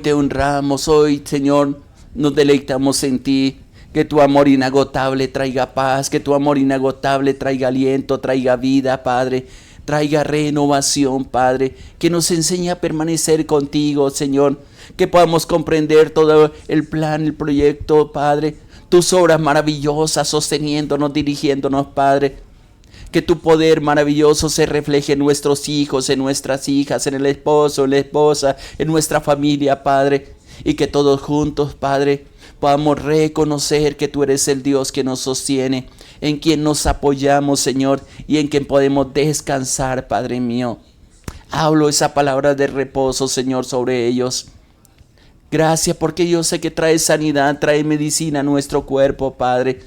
te honramos hoy, Señor, nos deleitamos en ti. Que tu amor inagotable traiga paz, que tu amor inagotable traiga aliento, traiga vida, Padre. Traiga renovación, Padre, que nos enseñe a permanecer contigo, Señor, que podamos comprender todo el plan, el proyecto, Padre, tus obras maravillosas sosteniéndonos, dirigiéndonos, Padre, que tu poder maravilloso se refleje en nuestros hijos, en nuestras hijas, en el esposo, en la esposa, en nuestra familia, Padre, y que todos juntos, Padre, podamos reconocer que tú eres el Dios que nos sostiene, en quien nos apoyamos, Señor, y en quien podemos descansar, Padre mío. Hablo esa palabra de reposo, Señor, sobre ellos. Gracias porque yo sé que trae sanidad, trae medicina a nuestro cuerpo, Padre.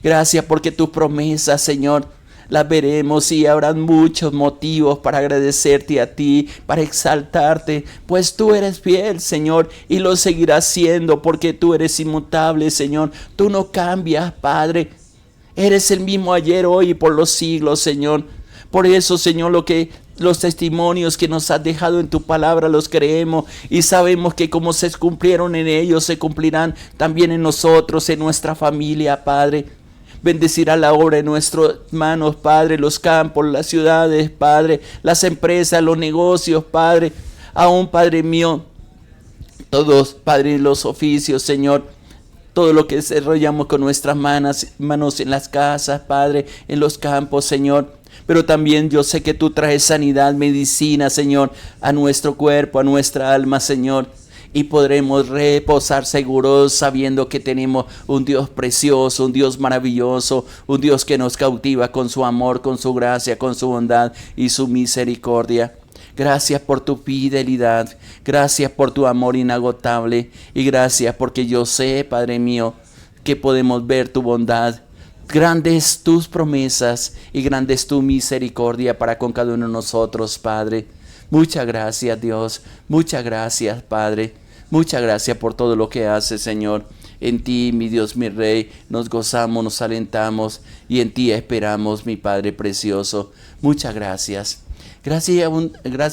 Gracias porque tus promesas, Señor, las veremos y habrán muchos motivos para agradecerte a ti, para exaltarte, pues tú eres fiel, Señor, y lo seguirás siendo porque tú eres inmutable, Señor. Tú no cambias, Padre. Eres el mismo ayer, hoy y por los siglos, Señor. Por eso, Señor, los testimonios que nos has dejado en tu palabra los creemos y sabemos que como se cumplieron en ellos, se cumplirán también en nosotros, en nuestra familia, Padre. Bendecirá la obra en nuestras manos, Padre, los campos, las ciudades, Padre, las empresas, los negocios, Padre. Aún, Padre mío, todos, Padre, los oficios, Señor. Todo lo que desarrollamos con nuestras manos en las casas, Padre, en los campos, Señor. Pero también yo sé que tú traes sanidad, medicina, Señor, a nuestro cuerpo, a nuestra alma, Señor. Y podremos reposar seguros sabiendo que tenemos un Dios precioso, un Dios maravilloso, un Dios que nos cautiva con su amor, con su gracia, con su bondad y su misericordia. Gracias por tu fidelidad, gracias por tu amor inagotable y gracias porque yo sé, Padre mío, que podemos ver tu bondad. Grandes tus promesas y grande es tu misericordia para con cada uno de nosotros, Padre. Muchas gracias, Dios. Muchas gracias, Padre. Muchas gracias por todo lo que haces, Señor. En ti, mi Dios, mi Rey, nos gozamos, nos alentamos y en ti esperamos, mi Padre precioso. Muchas gracias. Gracia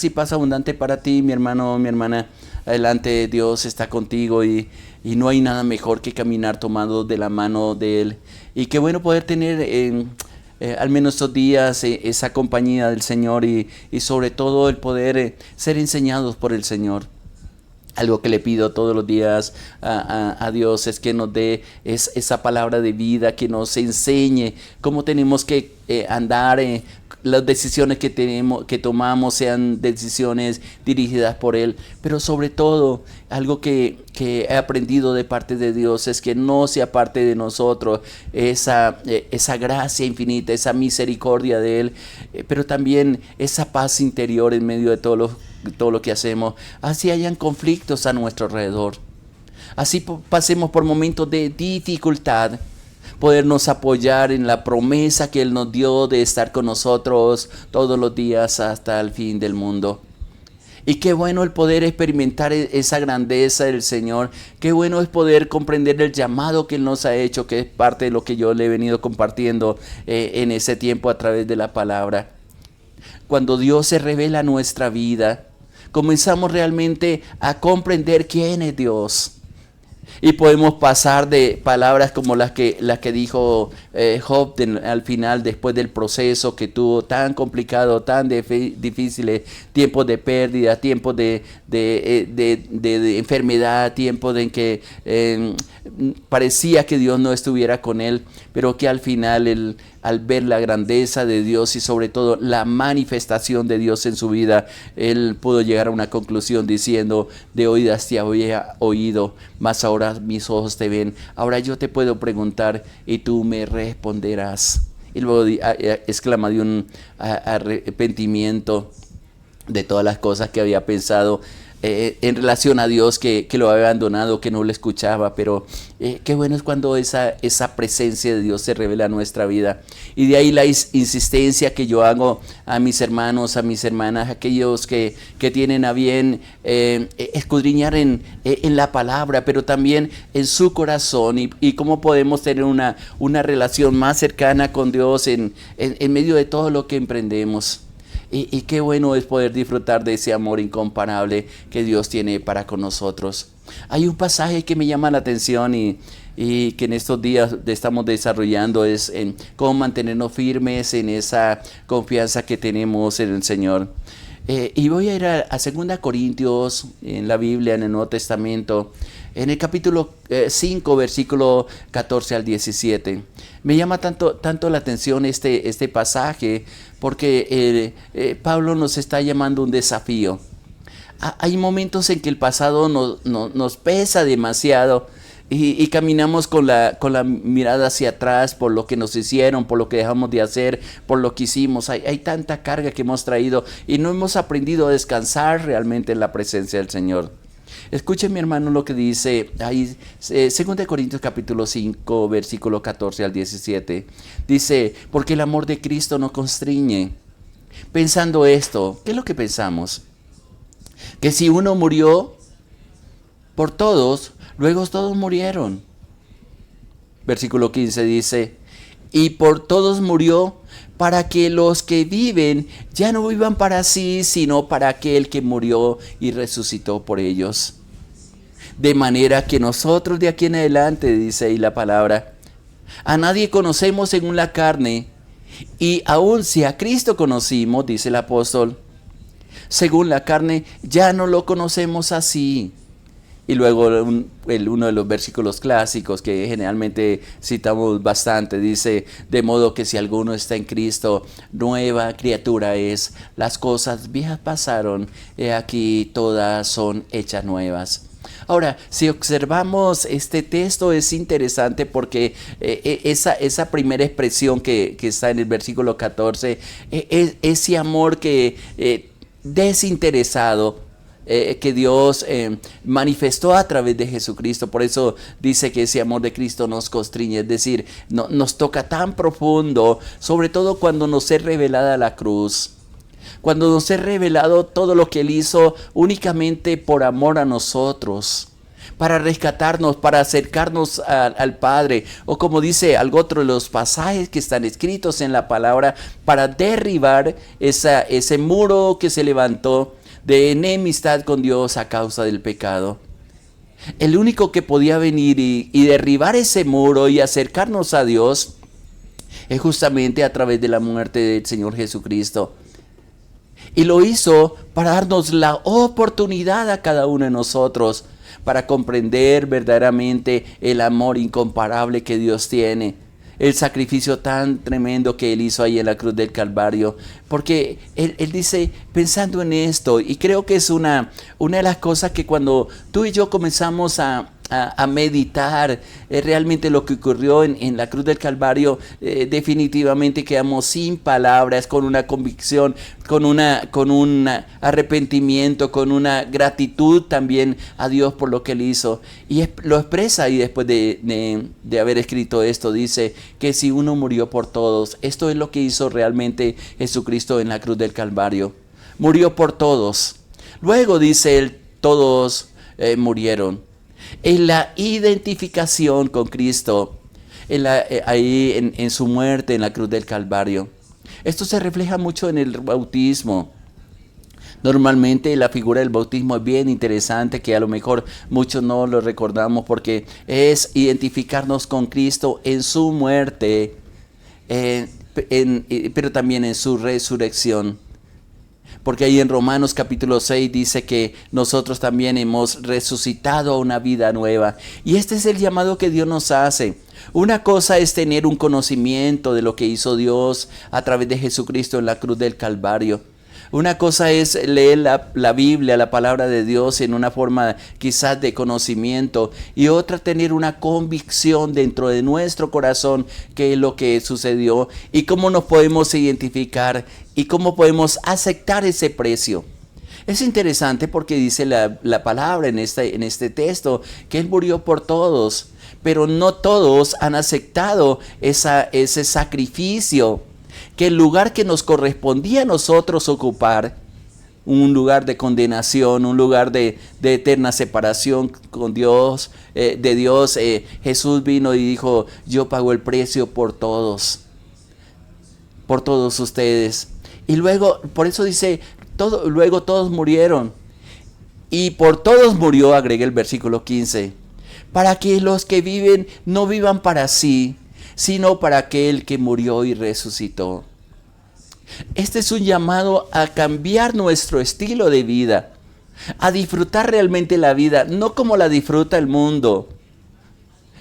y paz abundante para ti, mi hermano, mi hermana. Adelante, Dios está contigo y no hay nada mejor que caminar tomado de la mano de Él. Y qué bueno poder tener al menos estos días esa compañía del Señor y sobre todo el poder ser enseñados por el Señor. Algo que le pido todos los días a Dios es que nos dé esa palabra de vida, que nos enseñe cómo tenemos que andar, las decisiones que tomamos sean decisiones dirigidas por Él. Pero sobre todo, algo que he aprendido de parte de Dios es que no se aparte de nosotros esa gracia infinita, esa misericordia de Él, pero también esa paz interior en medio de todo lo que hacemos. Así hayan conflictos a nuestro alrededor, así pasemos por momentos de dificultad, podernos apoyar en la promesa que Él nos dio de estar con nosotros todos los días hasta el fin del mundo. Y qué bueno el poder experimentar esa grandeza del Señor. Qué bueno es poder comprender el llamado que Él nos ha hecho, que es parte de lo que yo le he venido compartiendo en ese tiempo a través de la palabra. Cuando Dios se revela en nuestra vida, comenzamos realmente a comprender quién es Dios. Y podemos pasar de palabras como las que dijo Job al final, después del proceso que tuvo tan complicado, tan difíciles, tiempos de pérdida, tiempos de enfermedad, tiempos en que parecía que Dios no estuviera con él, pero que al final al ver la grandeza de Dios y sobre todo la manifestación de Dios en su vida, él pudo llegar a una conclusión diciendo: de oídas te había oído, mas ahora mis ojos te ven. Ahora yo te puedo preguntar y tú me responderás. Y luego exclama de un arrepentimiento de todas las cosas que había pensado en relación a Dios, que lo había abandonado, que no lo escuchaba. Pero qué bueno es cuando esa presencia de Dios se revela en nuestra vida. Y de ahí la insistencia que yo hago a mis hermanos, a mis hermanas, aquellos que tienen a bien escudriñar en la palabra, pero también en su corazón, y cómo podemos tener una relación más cercana con Dios en medio de todo lo que emprendemos. Y qué bueno es poder disfrutar de ese amor incomparable que Dios tiene para con nosotros. Hay un pasaje que me llama la atención y que en estos días estamos desarrollando, es en cómo mantenernos firmes en esa confianza que tenemos en el Señor. Y voy a ir a 2 Corintios, en la Biblia, en el Nuevo Testamento, en el capítulo 5, versículo 14 al 17. Me llama tanto la atención este pasaje porque Pablo nos está llamando un desafío. Hay momentos en que el pasado nos pesa demasiado y caminamos con la mirada hacia atrás por lo que nos hicieron, por lo que dejamos de hacer, por lo que hicimos. Hay tanta carga que hemos traído y no hemos aprendido a descansar realmente en la presencia del Señor. Escuchen, mi hermano, lo que dice ahí, 2 Corintios capítulo 5, versículo 14 al 17. Dice, porque el amor de Cristo nos constriñe. Pensando esto, ¿qué es lo que pensamos? Que si uno murió por todos, luego todos murieron. Versículo 15 dice, y por todos murió para que los que viven ya no vivan para sí, sino para aquel que murió y resucitó por ellos. De manera que nosotros de aquí en adelante, dice ahí la palabra, a nadie conocemos según la carne, y aun si a Cristo conocimos, dice el apóstol, según la carne, ya no lo conocemos así. Y luego uno de los versículos clásicos que generalmente citamos bastante, dice, de modo que si alguno está en Cristo, nueva criatura es, las cosas viejas pasaron, he aquí todas son hechas nuevas. Ahora, si observamos este texto es interesante porque esa primera expresión que está en el versículo 14, ese amor que desinteresado, que Dios manifestó a través de Jesucristo. Por eso dice que ese amor de Cristo nos constriñe, es decir, nos toca tan profundo, sobre todo cuando nos es revelada la cruz. Cuando nos es revelado todo lo que Él hizo únicamente por amor a nosotros, para rescatarnos, para acercarnos al Padre, o como dice algo otro de los pasajes que están escritos en la palabra, para derribar ese muro que se levantó de enemistad con Dios a causa del pecado. El único que podía venir y derribar ese muro y acercarnos a Dios es justamente a través de la muerte del Señor Jesucristo. Y lo hizo para darnos la oportunidad a cada uno de nosotros para comprender verdaderamente el amor incomparable que Dios tiene, el sacrificio tan tremendo que Él hizo ahí en la cruz del Calvario. Porque Él dice, pensando en esto, y creo que es una de las cosas que cuando tú y yo comenzamos a meditar realmente lo que ocurrió en la cruz del Calvario, definitivamente quedamos sin palabras, con una convicción, con un arrepentimiento, con una gratitud también a Dios por lo que Él hizo. Y lo expresa, y después de haber escrito esto, dice que si uno murió por todos, esto es lo que hizo realmente Jesucristo en la cruz del Calvario. Murió por todos. Luego dice Él, todos murieron. En la identificación con Cristo, ahí en su muerte en la cruz del Calvario. Esto se refleja mucho en el bautismo. Normalmente la figura del bautismo es bien interesante, que a lo mejor muchos no lo recordamos, porque es identificarnos con Cristo en su muerte, pero también en su resurrección. Porque ahí en Romanos capítulo 6 dice que nosotros también hemos resucitado a una vida nueva. Y este es el llamado que Dios nos hace. Una cosa es tener un conocimiento de lo que hizo Dios a través de Jesucristo en la cruz del Calvario. Una cosa es leer la Biblia, la palabra de Dios en una forma quizás de conocimiento, y otra tener una convicción dentro de nuestro corazón qué es lo que sucedió y cómo nos podemos identificar y cómo podemos aceptar ese precio. Es interesante porque dice la palabra en este texto que Él murió por todos, pero no todos han aceptado ese sacrificio, que el lugar que nos correspondía a nosotros ocupar, un lugar de condenación, un lugar de eterna separación con Dios, de Dios, Jesús vino y dijo, yo pago el precio por todos ustedes. Y luego, por eso dice, luego todos murieron. Y por todos murió, agregué el versículo 15, para que los que viven no vivan para sí, sino para aquel que murió y resucitó. Este es un llamado a cambiar nuestro estilo de vida, a disfrutar realmente la vida, no como la disfruta el mundo,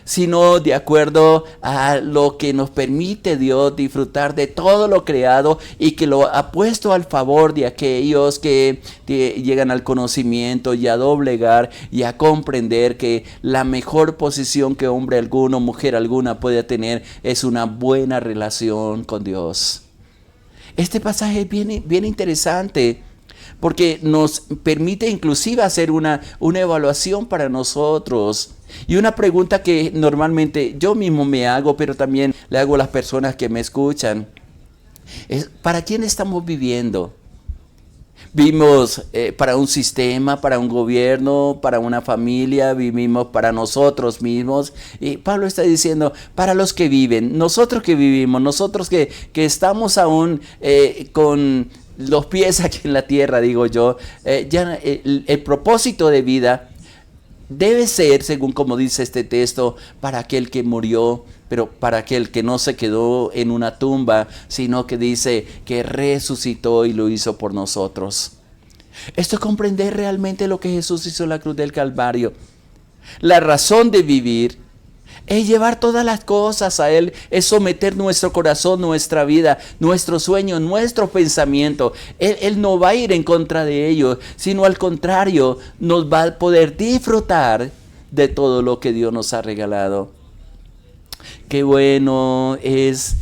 sino de acuerdo a lo que nos permite Dios disfrutar de todo lo creado y que lo ha puesto al favor de aquellos que llegan al conocimiento y a doblegar y a comprender que la mejor posición que hombre alguno, mujer alguna puede tener es una buena relación con Dios. Este pasaje es bien interesante porque nos permite inclusive hacer una evaluación para nosotros. Y una pregunta que normalmente yo mismo me hago, pero también le hago a las personas que me escuchan, es ¿para quién estamos viviendo? ¿Vivimos para un sistema, para un gobierno, para una familia? ¿Vivimos para nosotros mismos? Y Pablo está diciendo, para los que viven, nosotros que vivimos, nosotros que estamos aún con los pies aquí en la tierra, digo yo, el propósito de vida debe ser, según como dice este texto, para aquel que murió, pero para aquel que no se quedó en una tumba, sino que dice que resucitó y lo hizo por nosotros. Esto es comprender realmente lo que Jesús hizo en la cruz del Calvario. La razón de vivir es llevar todas las cosas a Él, es someter nuestro corazón, nuestra vida, nuestro sueño, nuestro pensamiento. Él no va a ir en contra de ellos, sino al contrario, nos va a poder disfrutar de todo lo que Dios nos ha regalado. Qué bueno es,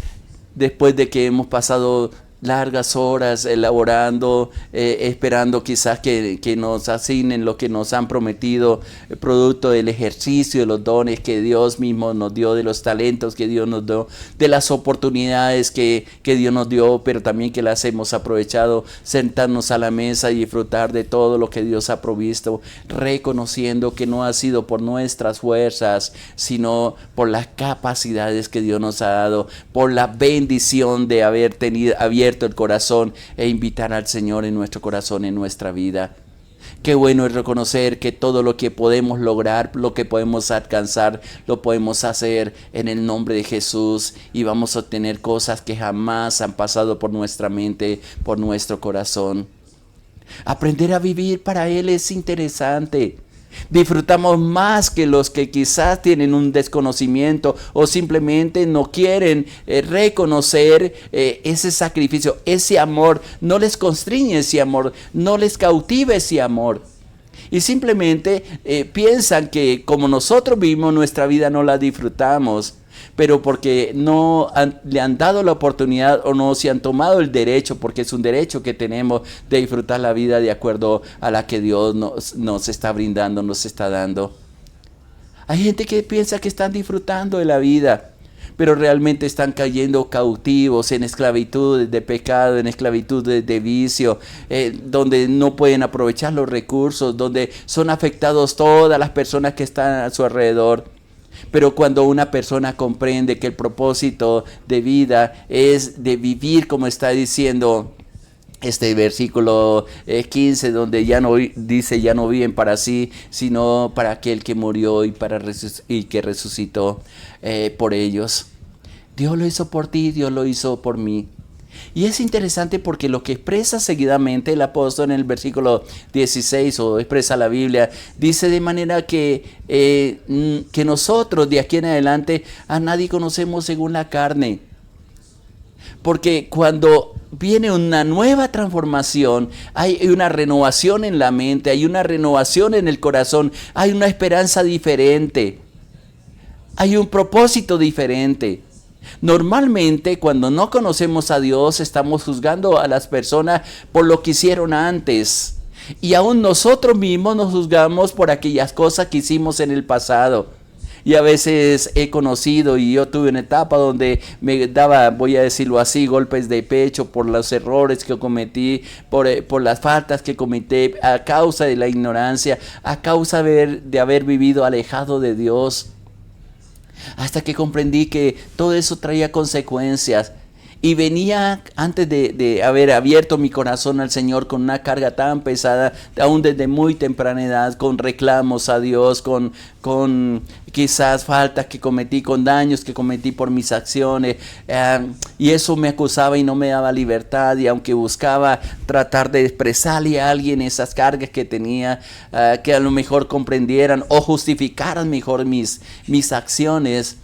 después de que hemos pasado largas horas elaborando, esperando quizás que nos asignen lo que nos han prometido, producto del ejercicio de los dones que Dios mismo nos dio, de los talentos que Dios nos dio, de las oportunidades que Dios nos dio, pero también que las hemos aprovechado, sentarnos a la mesa y disfrutar de todo lo que Dios ha provisto, reconociendo que no ha sido por nuestras fuerzas, sino por las capacidades que Dios nos ha dado, por la bendición de haber abierto el corazón e invitar al Señor en nuestro corazón, en nuestra vida. Qué bueno es reconocer que todo lo que podemos lograr, lo que podemos alcanzar, lo podemos hacer en el nombre de Jesús y vamos a obtener cosas que jamás han pasado por nuestra mente, por nuestro corazón. Aprender a vivir para Él es interesante. Disfrutamos más que los que quizás tienen un desconocimiento o simplemente no quieren reconocer ese sacrificio, ese amor. No les constriñe ese amor, no les cautiva ese amor. Y simplemente piensan que como nosotros vivimos nuestra vida no la disfrutamos, pero porque le han dado la oportunidad o no se han tomado el derecho, porque es un derecho que tenemos de disfrutar la vida de acuerdo a la que Dios nos está brindando, nos está dando. Hay gente que piensa que están disfrutando de la vida, pero realmente están cayendo cautivos en esclavitud de pecado, en esclavitud de vicio, donde no pueden aprovechar los recursos, donde son afectados todas las personas que están a su alrededor. Pero cuando una persona comprende que el propósito de vida es de vivir, como está diciendo este versículo 15, donde ya no dice, ya no viven para sí, sino para aquel que murió y que resucitó por ellos. Dios lo hizo por ti, Dios lo hizo por mí. Y es interesante porque lo que expresa seguidamente el apóstol en el versículo 16, o expresa la Biblia, dice de manera que nosotros de aquí en adelante a nadie conocemos según la carne. Porque cuando viene una nueva transformación, hay una renovación en la mente, hay una renovación en el corazón, hay una esperanza diferente, hay un propósito diferente. Normalmente cuando no conocemos a Dios estamos juzgando a las personas por lo que hicieron antes. Y aún nosotros mismos nos juzgamos por aquellas cosas que hicimos en el pasado. Y a veces he conocido, y yo tuve una etapa donde me daba, voy a decirlo así, golpes de pecho por los errores que cometí, por las faltas que cometí a causa de la ignorancia, a causa de haber vivido alejado de Dios. Hasta que comprendí que todo eso traía consecuencias. Y venía antes de haber abierto mi corazón al Señor con una carga tan pesada, aún desde muy temprana edad, con reclamos a Dios, con quizás faltas que cometí, con daños que cometí por mis acciones. Y eso me acusaba y no me daba libertad. Y aunque buscaba tratar de expresarle a alguien esas cargas que tenía, que a lo mejor comprendieran o justificaran mejor mis acciones,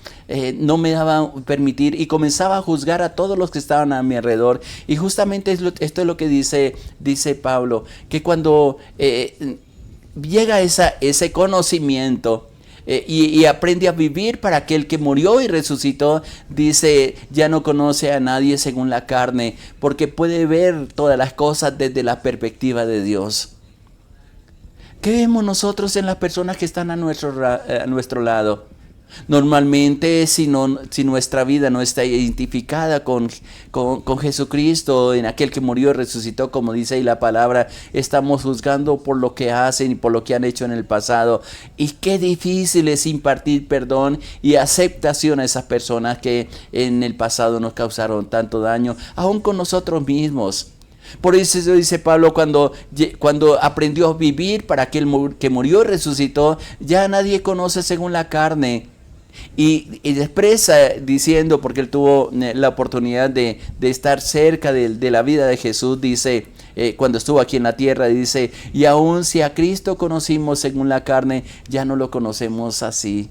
no me daba permitir y comenzaba a juzgar a todos los que estaban a mi alrededor. Y justamente esto es lo que dice Pablo, que cuando llega ese conocimiento y aprende a vivir para aquel que murió y resucitó, dice, ya no conoce a nadie según la carne, porque puede ver todas las cosas desde la perspectiva de Dios. ¿Qué vemos nosotros en las personas que están a nuestro lado? Normalmente, si nuestra vida no está identificada con Jesucristo, en aquel que murió y resucitó, como dice ahí la palabra, estamos juzgando por lo que hacen y por lo que han hecho en el pasado. Y qué difícil es impartir perdón y aceptación a esas personas que en el pasado nos causaron tanto daño, aún con nosotros mismos. Por eso dice Pablo, cuando aprendió a vivir para aquel que murió y resucitó, ya nadie conoce según la carne. Y expresa diciendo, porque él tuvo la oportunidad de estar cerca de la vida de Jesús, dice, cuando estuvo aquí en la tierra, dice, y aun si a Cristo conocimos según la carne, ya no lo conocemos así.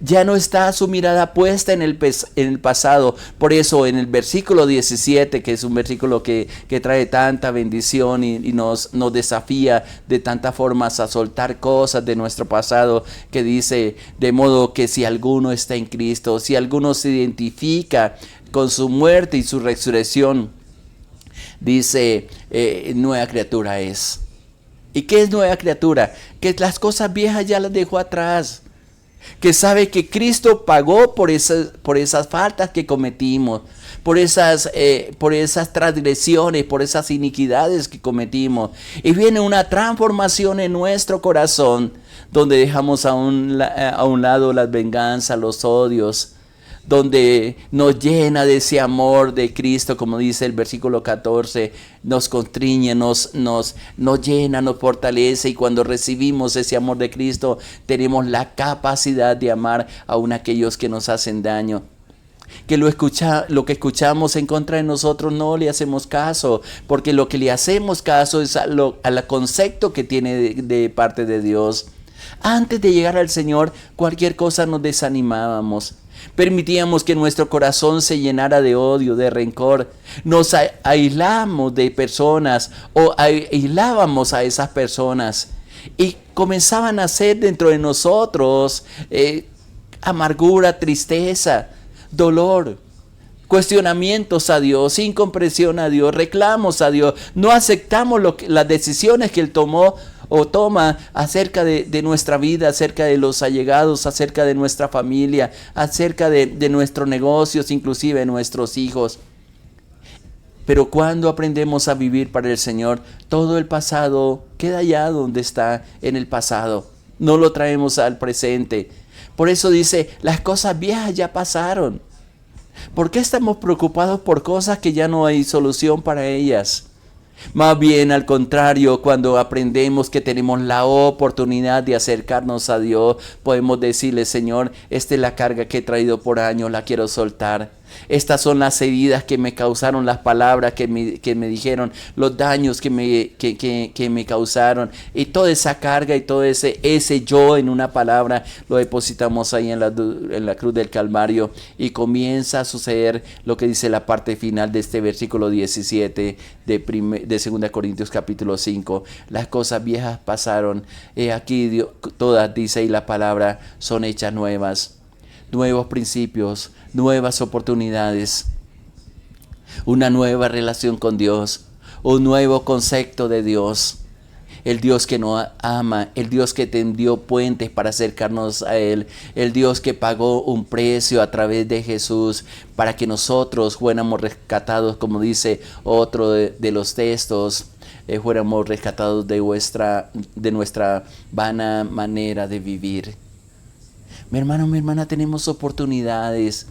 Ya no está su mirada puesta en el pasado. Por eso en el versículo 17, que es un versículo que trae tanta bendición y nos desafía de tantas formas a soltar cosas de nuestro pasado, que dice, de modo que si alguno está en Cristo, si alguno se identifica con su muerte y su resurrección, dice, nueva criatura es. ¿Y qué es nueva criatura? Que las cosas viejas ya las dejó atrás. Que sabe que Cristo pagó por esas faltas que cometimos, por esas transgresiones, por esas iniquidades que cometimos. Y viene una transformación en nuestro corazón, donde dejamos a un lado las venganzas, los odios, donde nos llena de ese amor de Cristo, como dice el versículo 14, nos constriñe, nos llena, nos fortalece, y cuando recibimos ese amor de Cristo, tenemos la capacidad de amar aún a aquellos que nos hacen daño. Que lo que escuchamos en contra de nosotros no le hacemos caso, porque lo que le hacemos caso es al concepto que tiene de parte de Dios. Antes de llegar al Señor, cualquier cosa nos desanimábamos. Permitíamos que nuestro corazón se llenara de odio, de rencor. Nos aislamos de personas o aislábamos a esas personas. Y comenzaban a nacer dentro de nosotros amargura, tristeza, dolor, cuestionamientos a Dios, incomprensión a Dios, reclamos a Dios. No aceptamos las decisiones que Él tomó o toma acerca de nuestra vida, acerca de los allegados, acerca de nuestra familia, acerca de nuestros negocios, inclusive de nuestros hijos. Pero cuando aprendemos a vivir para el Señor, todo el pasado queda allá donde está, en el pasado. No lo traemos al presente. Por eso dice, las cosas viejas ya pasaron. ¿Por qué estamos preocupados por cosas que ya no hay solución para ellas? Más bien al contrario, cuando aprendemos que tenemos la oportunidad de acercarnos a Dios, podemos decirle, Señor, esta es la carga que he traído por años, la quiero soltar. Estas son las heridas que me causaron, las palabras que me dijeron, los daños que me causaron. Y toda esa carga y todo ese yo en una palabra lo depositamos ahí en la cruz del Calvario. Y comienza a suceder lo que dice la parte final de este versículo 17 de 2 Corintios capítulo 5. Las cosas viejas pasaron. Aquí todas, dice ahí la palabra, son hechas nuevas. Nuevos principios, nuevas oportunidades, una nueva relación con Dios, un nuevo concepto de Dios. El Dios que nos ama, el Dios que tendió puentes para acercarnos a Él, el Dios que pagó un precio a través de Jesús para que nosotros fuéramos rescatados, como dice otro de los textos, fuéramos rescatados de nuestra vana manera de vivir. Mi hermano, mi hermana, tenemos oportunidades.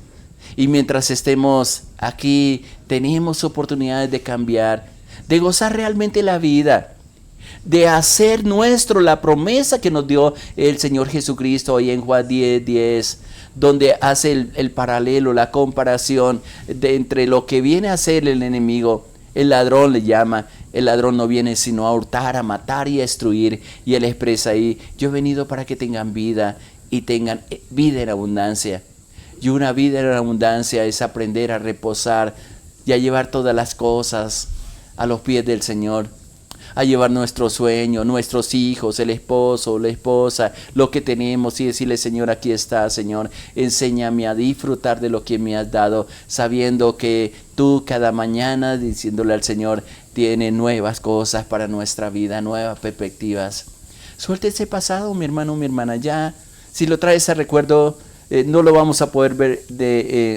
Y mientras estemos aquí, tenemos oportunidades de cambiar, de gozar realmente la vida, de hacer nuestro la promesa que nos dio el Señor Jesucristo hoy en Juan 10:10, donde hace el paralelo, la comparación entre lo que viene a hacer el enemigo. El ladrón le llama, el ladrón no viene sino a hurtar, a matar y a destruir. Y él expresa ahí, yo he venido para que tengan vida y tengan vida en abundancia. Y una vida en abundancia es aprender a reposar y a llevar todas las cosas a los pies del Señor. A llevar nuestros sueños, nuestros hijos, el esposo, la esposa, lo que tenemos y decirle, Señor, aquí está, Señor, enséñame a disfrutar de lo que me has dado, sabiendo que tú cada mañana, diciéndole al Señor, tiene nuevas cosas para nuestra vida, nuevas perspectivas. Suelta ese pasado, mi hermano, mi hermana, ya, si lo traes a recuerdo, no lo vamos a poder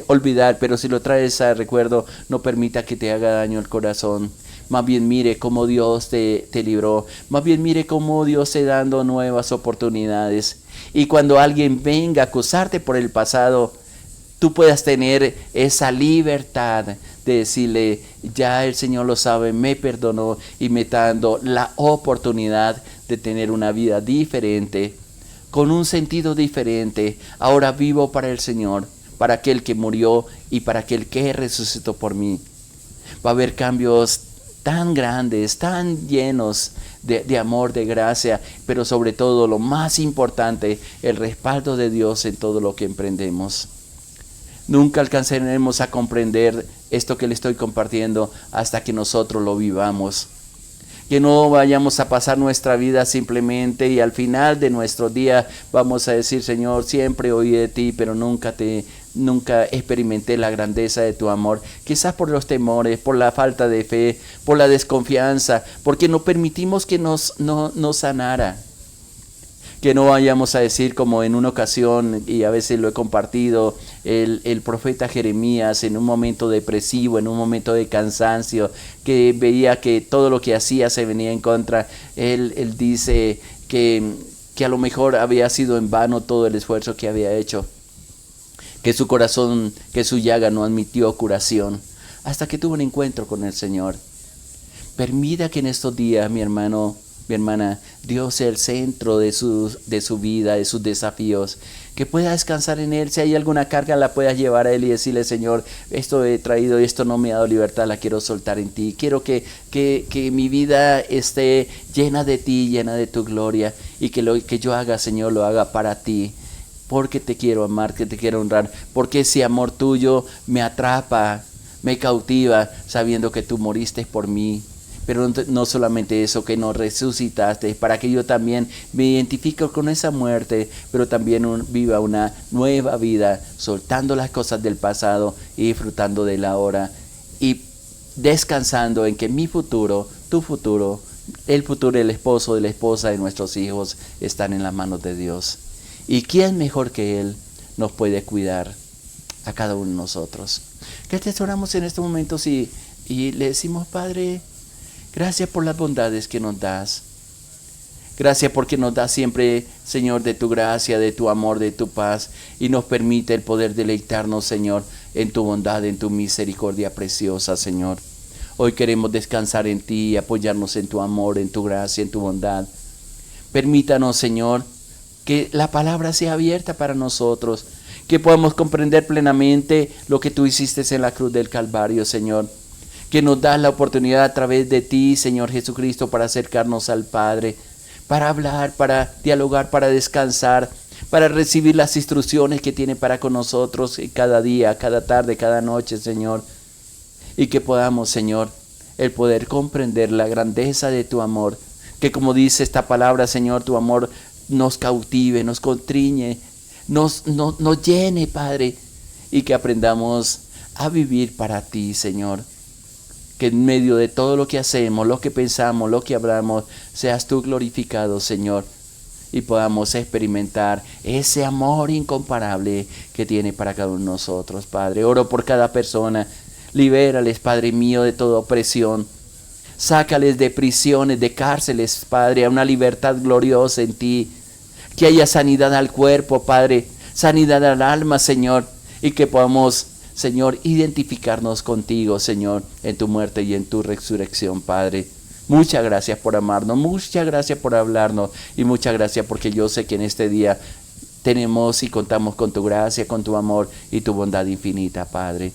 olvidar, pero si lo traes a recuerdo, no permita que te haga daño el corazón. Más bien mire cómo Dios te libró. Más bien mire cómo Dios te dando nuevas oportunidades. Y cuando alguien venga a acusarte por el pasado, tú puedas tener esa libertad de decirle, ya el Señor lo sabe, me perdonó y me está dando la oportunidad de tener una vida diferente, con un sentido diferente. Ahora vivo para el Señor, para aquel que murió y para aquel que resucitó por mí. Va a haber cambios tan grandes, tan llenos de amor, de gracia, pero sobre todo lo más importante, el respaldo de Dios en todo lo que emprendemos. Nunca alcanzaremos a comprender esto que le estoy compartiendo hasta que nosotros lo vivamos. Que no vayamos a pasar nuestra vida simplemente y al final de nuestro día vamos a decir, Señor, siempre oí de ti, pero nunca experimenté la grandeza de tu amor. Quizás por los temores, por la falta de fe, por la desconfianza, porque no permitimos que nos sanara. Que no vayamos a decir como en una ocasión, y a veces lo he compartido, el profeta Jeremías en un momento depresivo, en un momento de cansancio, que veía que todo lo que hacía se venía en contra. Él dice que a lo mejor había sido en vano todo el esfuerzo que había hecho, que su corazón, que su llaga no admitió curación, hasta que tuvo un encuentro con el Señor. Permita que en estos días, mi hermano, mi hermana, Dios sea el centro de su vida, de sus desafíos, que pueda descansar en Él. Si hay alguna carga, la puedas llevar a Él y decirle, Señor, esto he traído, esto no me ha dado libertad, la quiero soltar en ti. Quiero que mi vida esté llena de ti, llena de tu gloria, y que lo que yo haga, Señor, lo haga para ti, porque te quiero amar, que te quiero honrar, porque ese amor tuyo me atrapa, me cautiva, sabiendo que tú moriste por mí. Pero no solamente eso, que nos resucitaste, para que yo también me identifique con esa muerte, pero también viva una nueva vida, soltando las cosas del pasado y disfrutando de la hora, y descansando en que mi futuro, tu futuro, el futuro del esposo, de la esposa, de nuestros hijos, están en las manos de Dios. ¿Y quién mejor que Él nos puede cuidar a cada uno de nosotros? Que te oramos en estos momentos y le decimos, Padre, gracias por las bondades que nos das. Gracias porque nos das siempre, Señor, de tu gracia, de tu amor, de tu paz, y nos permite el poder deleitarnos, Señor, en tu bondad, en tu misericordia preciosa, Señor. Hoy queremos descansar en ti y apoyarnos en tu amor, en tu gracia, en tu bondad. Permítanos, Señor, que la palabra sea abierta para nosotros, que podamos comprender plenamente lo que tú hiciste en la cruz del Calvario, Señor. Que nos das la oportunidad a través de ti, Señor Jesucristo, para acercarnos al Padre, para hablar, para dialogar, para descansar, para recibir las instrucciones que tiene para con nosotros cada día, cada tarde, cada noche, Señor. Y que podamos, Señor, el poder comprender la grandeza de tu amor, que como dice esta palabra, Señor, tu amor nos cautive, nos contriñe, nos llene, Padre, y que aprendamos a vivir para ti, Señor. Que en medio de todo lo que hacemos, lo que pensamos, lo que hablamos, seas tú glorificado, Señor, y podamos experimentar ese amor incomparable que tiene para cada uno de nosotros, Padre. Oro por cada persona, libérales, Padre mío, de toda opresión. Sácales de prisiones, de cárceles, Padre, a una libertad gloriosa en ti. Que haya sanidad al cuerpo, Padre, sanidad al alma, Señor, y que podamos Señor, identificarnos contigo, Señor, en tu muerte y en tu resurrección, Padre. Muchas gracias por amarnos, muchas gracias por hablarnos y muchas gracias porque yo sé que en este día tenemos y contamos con tu gracia, con tu amor y tu bondad infinita, Padre.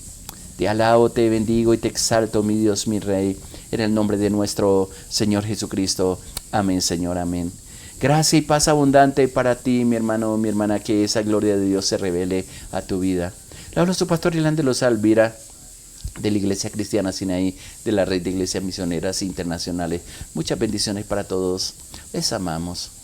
Te alabo, te bendigo y te exalto, mi Dios, mi Rey, en el nombre de nuestro Señor Jesucristo. Amén, Señor, amén. Gracia y paz abundante para ti, mi hermano, mi hermana, que esa gloria de Dios se revele a tu vida. Le hablo a su pastor Irán de los Alvira, de la Iglesia Cristiana Sinaí, de la Red de Iglesias Misioneras Internacionales. Muchas bendiciones para todos. Les amamos.